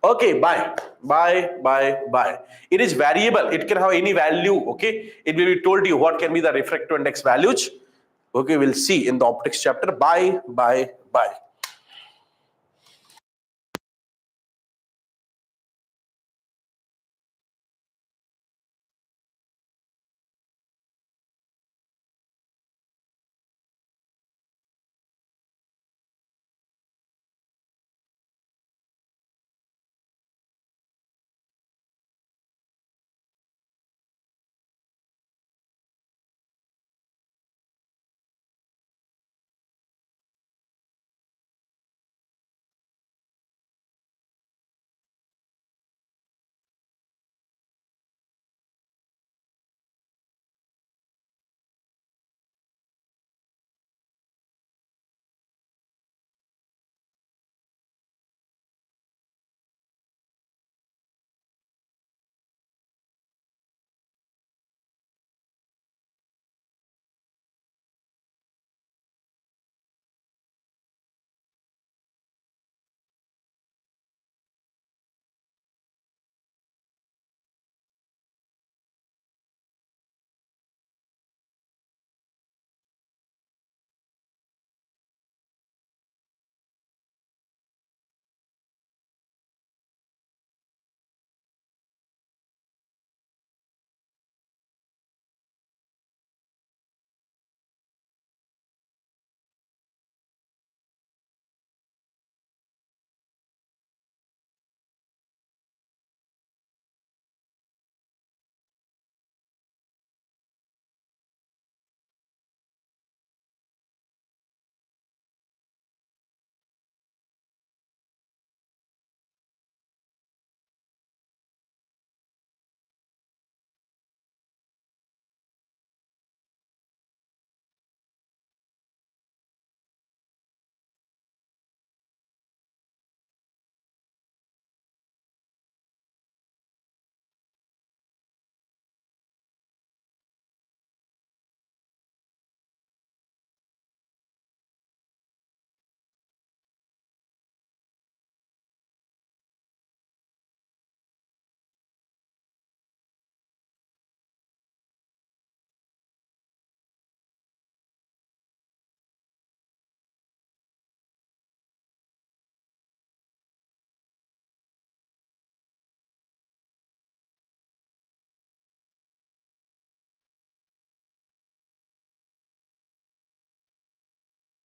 Okay, bye. It is variable, it can have any value, okay? It will be told you what can be the refractive index values. Okay, we'll see in the optics chapter. Bye.